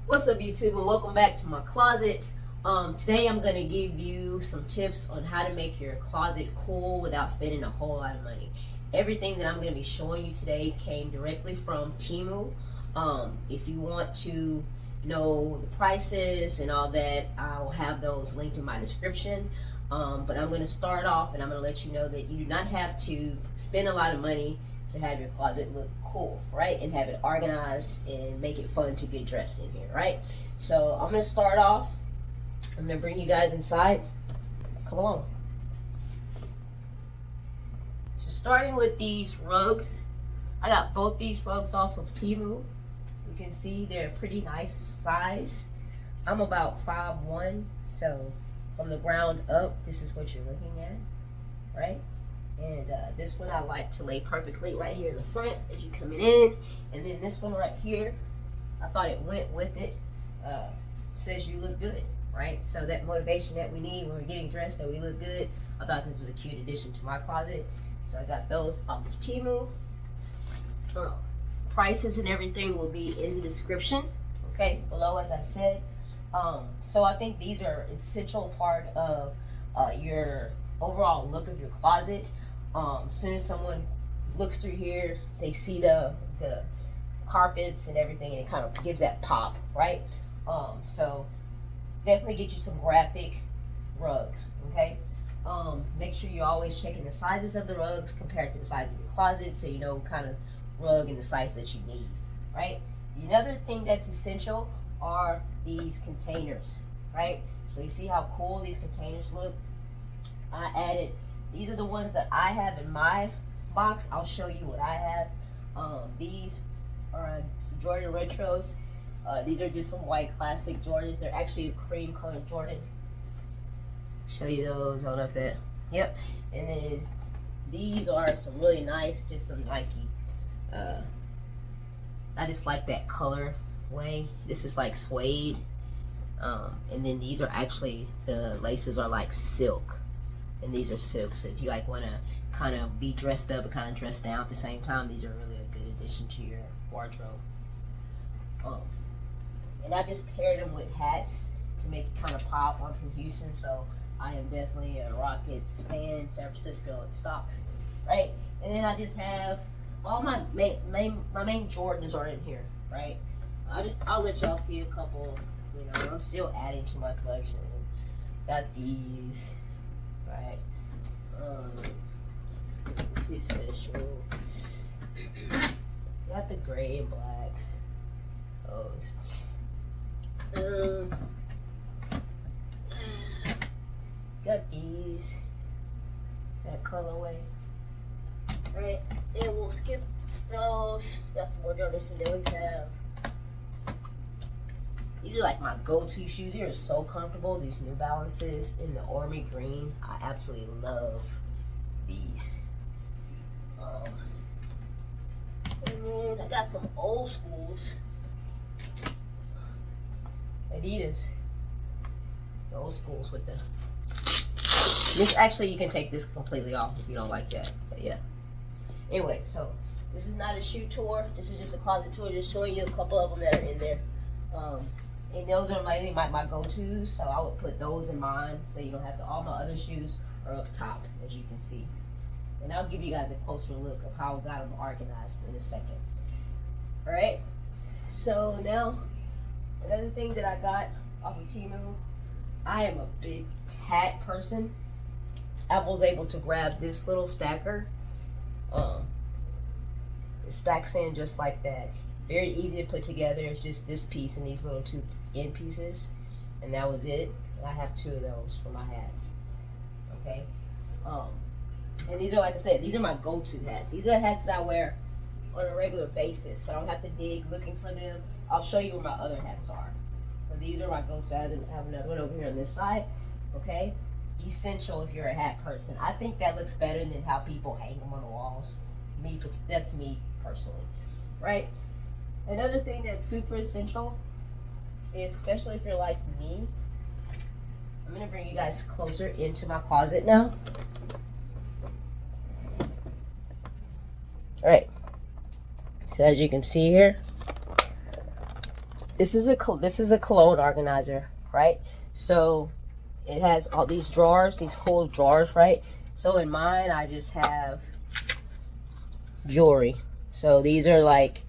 What's up, YouTube, and welcome back to my closet. Today I'm going to give you some tips on how to make your closet cool without spending a whole lot of money. Everything that I'm going to be showing you today came directly from Temu. If you want to know the prices and all that, I will have those linked in my description. But I'm going to start off and I'm going to let you know that you do not have to spend a lot of money to have your closet look cool, right? And have it organized and make it fun to get dressed in here, right? So I'm gonna start off. I'm gonna bring you guys inside. Come along. So starting with these rugs, I got both these rugs off of Temu. You can see they're a pretty nice size. I'm about 5'1", so from the ground up, this is what you're looking at, right? And this one I like to lay perfectly right here in the front as you coming in. And then this one right here, I thought it went with it. Says you look good, right? So that motivation that we need when we're getting dressed, that we look good, I thought this was a cute addition to my closet. So I got those off of Temu. Prices and everything will be in the description, okay, below, as I said. So I think these are an essential part of your overall look of your closet. As soon as someone looks through here, they see the carpets and everything, and it kind of gives that pop, right? So definitely get you some graphic rugs, okay? Make sure you're always checking the sizes of the rugs compared to the size of your closet, so you know what kind of rug and the size that you need, right? Another thing that's essential are these containers, right? So you see how cool these containers look? I added, these are the ones that I have in my box. I'll show you what I have. These are Jordan Retros. These are just some white classic Jordans. They're actually a cream colored Jordan. Show you those. I don't know if that, yep. And then these are some really nice, just some Nike. I just like that color way. This is like suede. And then these are actually, the laces are like silk. And these are silk, so if you like want to kind of be dressed up and kind of dressed down at the same time, these are really a good addition to your wardrobe. And I just paired them with hats to make it kind of pop. I'm from Houston, so I am definitely a Rockets fan. San Francisco and socks, right? And then I just have all my main Jordans are in here, right? I'll let y'all see a couple. You know, I'm still adding to my collection. Got these. Right. Too special. Got the gray and blacks. Those. Got these. That colorway. Right. Then we'll skip those. Got some more Jordans, and then we have. These are like my go-to shoes. They are so comfortable. These New Balances in the Army Green. I absolutely love these. And then I got some old schools. Adidas. The old schools with the... This actually, you can take this completely off if you don't like that. But yeah. Anyway, so this is not a shoe tour. This is just a closet tour. Just showing you a couple of them that are in there. And those are my go-tos, so I would put those in mine, so you don't have to. All my other shoes are up top, as you can see. And I'll give you guys a closer look of how I got them organized in a second. All right. So now, another thing that I got off of Temu, I am a big hat person. I was able to grab this little stacker. It stacks in just like that. Very easy to put together. It's just this piece and these little two end pieces, and that was it. And I have two of those for my hats. Okay. And these are, like I said, these are my go-to hats. These are hats that I wear on a regular basis, so I don't have to dig looking for them. I'll show you where my other hats are. But these are my go-to. I have another one over here on this side. Okay. Essential if you're a hat person. I think that looks better than how people hang them on the walls. That's me personally, right? Another thing that's super essential, especially if you're like me, I'm gonna bring you guys closer into my closet now. All right, so as you can see here, this is a Cologne Organizer, right? So it has all these drawers, these cool drawers, right? So in mine, I just have jewelry. So these are like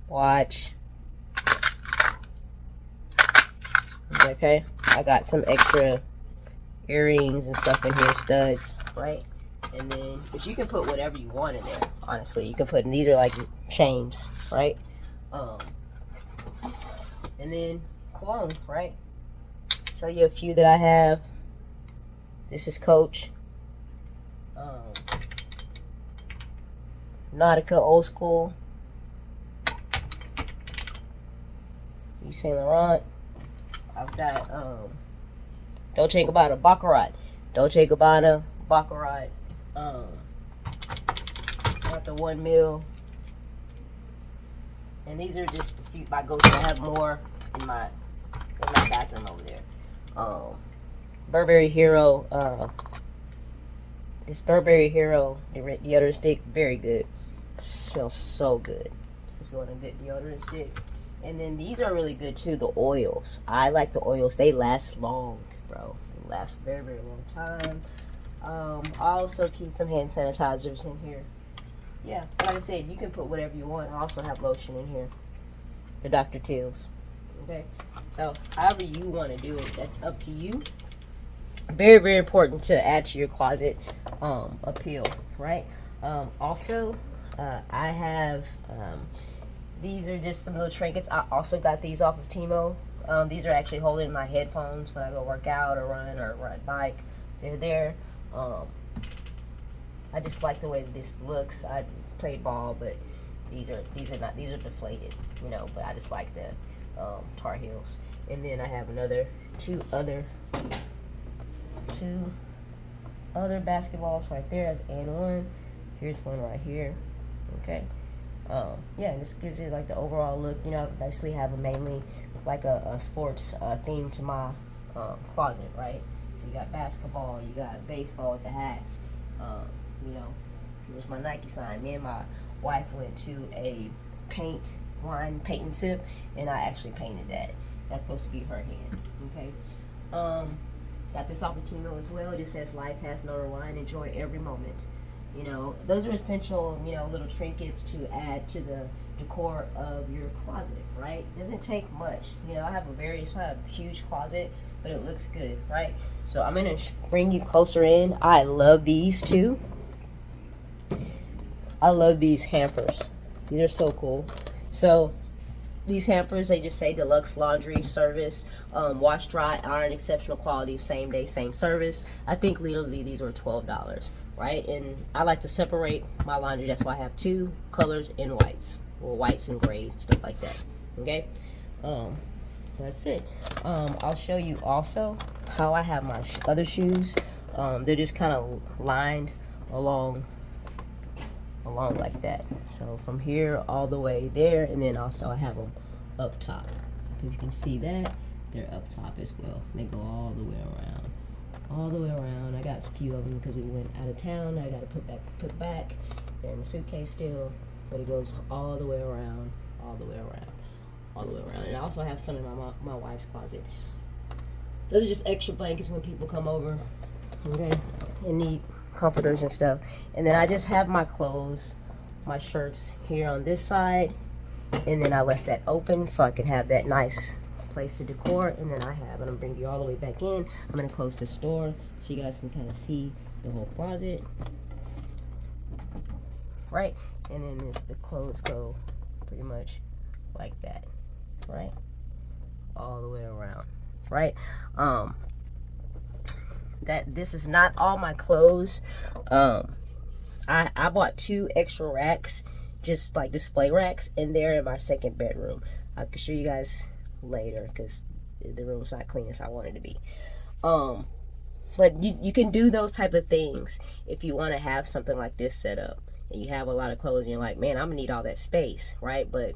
watch. Okay, I got some extra earrings and stuff in here, studs, right? And then, but you can put whatever you want in there. Honestly, you can put, and these are like chains, right? And then cologne, right? Show you a few that I have. This is Coach. Nautica Old School. Yves Saint Laurent. I've got Dolce & Gabbana Baccarat. Dolce & Gabbana Baccarat. Got the 1 mil. And these are just a few I go to. I have more in my bathroom over there. Burberry Hero. This Burberry Hero deodorant stick, very good. Smells so good. If you want a good deodorant stick. And then these are really good too, the oils. I like the oils. They last long, bro. They last a very, very long time. I also keep some hand sanitizers in here. Yeah, like I said, you can put whatever you want. I also have lotion in here. The Dr. Teal's. Okay? So, however you want to do it, that's up to you. Very, very important to add to your closet appeal, right? Also, I have... these are just some little trinkets. I also got these off of Temu. These are actually holding my headphones when I go work out or ride bike. They're there. I just like the way this looks. I played ball, but these are deflated, you know. But I just like the Tar Heels. And then I have two other basketballs right there. That's and one. Here's one right here. Okay. Yeah, and this gives it like the overall look. You know, I basically have mainly like a sports theme to my closet, right? So you got basketball, you got baseball with the hats. You know, here's my Nike sign. Me and my wife went to a wine paint and sip, and I actually painted that. That's supposed to be her hand. Okay. Got this off of Temu as well. It just says life has no rewind. Enjoy every moment. You know, those are essential, you know, little trinkets to add to the decor of your closet, right? Doesn't take much. You know, I have it's not a huge closet, but it looks good, right? So I'm going to bring you closer in. I love these too. I love these hampers. These are so cool. So these hampers, they just say deluxe laundry service, wash, dry, iron, exceptional quality, same day, same service. I think literally these were $12. Right, and I like to separate my laundry. That's why I have two colors in whites, or whites and grays and stuff like that. Okay, that's it. I'll show you also how I have my other shoes. They're just kind of lined along like that. So from here all the way there, and then also I have them up top. If you can see that, they're up top as well. They go all the way around. All the way around. I got a few of them because we went out of town. I got to put back. They're in the suitcase still, but it goes all the way around, all the way around, all the way around. And I also have some in my wife's closet. Those are just extra blankets when people come over, okay, and need comforters and stuff. And then I just have my clothes, my shirts here on this side, and then I left that open so I can have that nice place to decor. And then I'm gonna bring you all the way back in. I'm gonna close this door so you guys can kind of see the whole closet, right? And then the clothes go pretty much like that, right, all the way around, right? This is not all my clothes. I bought 2 extra racks, just like display racks, and they're in my second bedroom. I can show you guys later because the room's not clean as I want it to be. But you can do those type of things if you want to have something like this set up and you have a lot of clothes and you're like, man, I'm gonna need all that space, right? But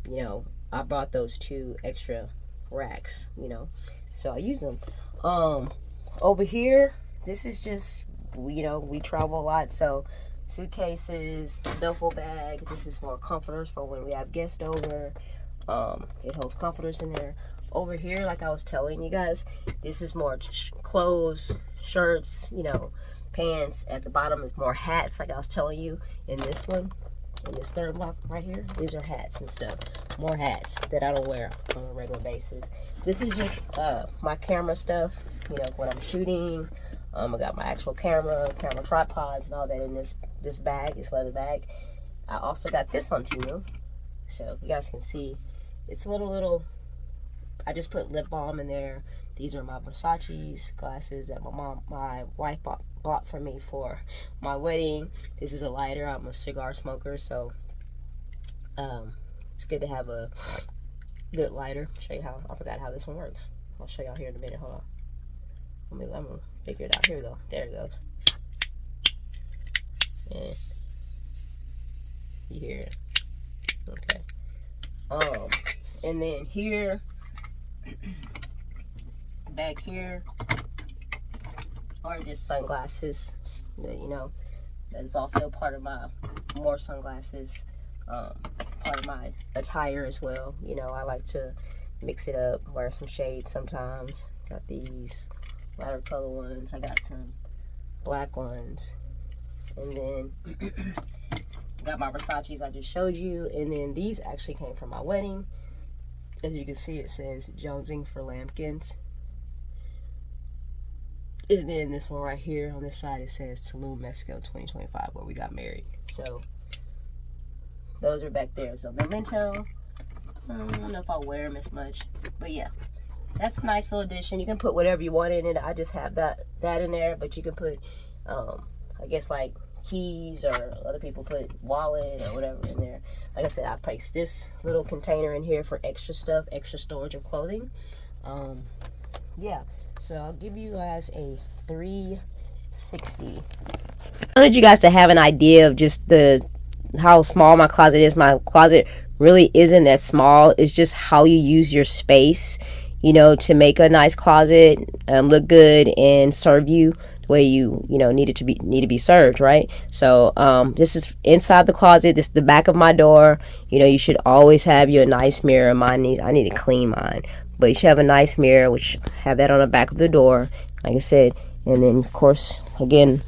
you know, I bought those 2 extra racks, you know, so I use them. Over here, this is just, you know, we travel a lot, so suitcases, duffel bag. This is more comforters for when we have guests over. It holds comforters in there. Over here, like I was telling you guys, this is more clothes, shirts, you know, pants. At the bottom is more hats, like I was telling you in this one. In this third block right here, these are hats and stuff. More hats that I don't wear on a regular basis. This is just my camera stuff, you know, when I'm shooting. I got my actual camera tripods and all that in this bag, this leather bag. I also got this on Temu, so you guys can see. It's a little, I just put lip balm in there. These are my Versace glasses that my wife bought for me for my wedding. This is a lighter. I'm a cigar smoker, so it's good to have a good lighter. I'll show you how. I forgot how this one works. I'll show y'all here in a minute. Hold on. I'm gonna figure it out. Here we go. There it goes. Yeah. You hear it? Okay. And then here, back here, are just sunglasses. That, you know, that is also part of my more sunglasses. Part of my attire as well. You know, I like to mix it up, wear some shades sometimes. Got these lighter color ones. I got some black ones. And then got my Versace's I just showed you. And then these actually came from my wedding. As you can see, it says Jonesing for Lambkins. And then this one right here on this side, it says Tulum, Mexico 2025, where we got married. So those are back there. So memento. I don't know if I'll wear them as much, but yeah, that's a nice little addition. You can put whatever you want in it. I just have that in there, but you can put, I guess, like keys, or other people put wallet or whatever in there. Like I said, I placed this little container in here for extra stuff, extra storage of clothing. Yeah, so I'll give you guys a 360. I wanted you guys to have an idea of just how small my closet is. My closet really isn't that small. It's just how you use your space, you know, to make a nice closet look good and serve you the way you know need to be served, right? So this is inside the closet. This is the back of my door. You know, you should always have you a nice mirror. I need to clean mine, but you should have a nice mirror, which have that on the back of the door, like I said. And then of course, again,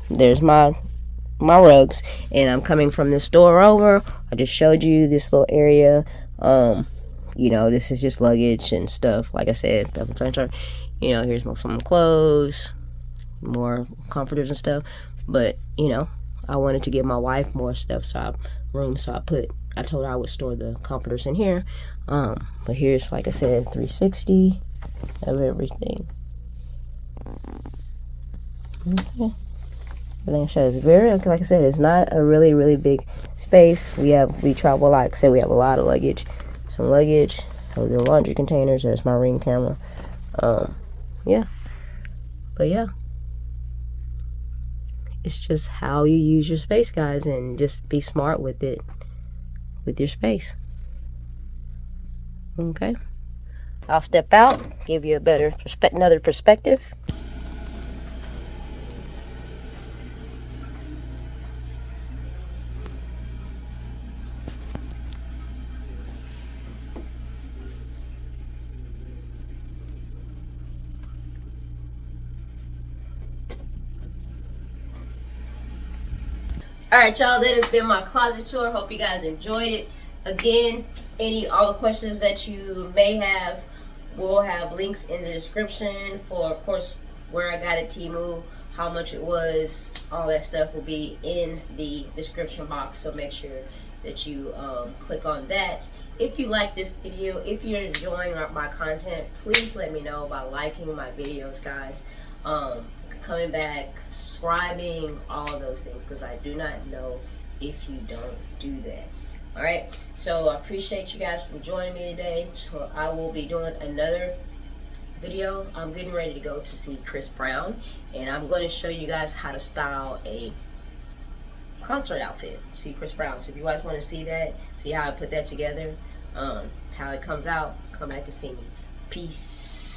there's my rugs, and I'm coming from this door over. I just showed you this little area. You know, this is just luggage and stuff. Like I said, you know, here's some clothes, more comforters and stuff. But you know, I wanted to give my wife more stuff, so I told her I would store the comforters in here. But here's, like I said, 360 of everything. Okay. Everything shows very, like I said, it's not a really big space. We travel a lot. Like I said, we have a lot of luggage. Some luggage. Those are laundry containers. There's my Ring camera. Yeah. But yeah, it's just how you use your space, guys, and just be smart with it, with your space. Okay. I'll step out, give you a better another perspective. Alright, y'all, that has been my closet tour. Hope you guys enjoyed it. Again, all the questions that you may have, we'll have links in the description for, of course, where I got it, Temu, how much it was, all that stuff will be in the description box. So make sure that you click on that. If you like this video, if you're enjoying my content, please let me know by liking my videos, guys. Coming back, subscribing, all of those things, because I do not know if you don't do that. All right, so I appreciate you guys for joining me today. So I will be doing another video. I'm getting ready to go to see Chris Brown, and I'm going to show you guys how to style a concert outfit. See Chris Brown. So if you guys want to see that, see how I put that together, how it comes out, come back and see me. Peace.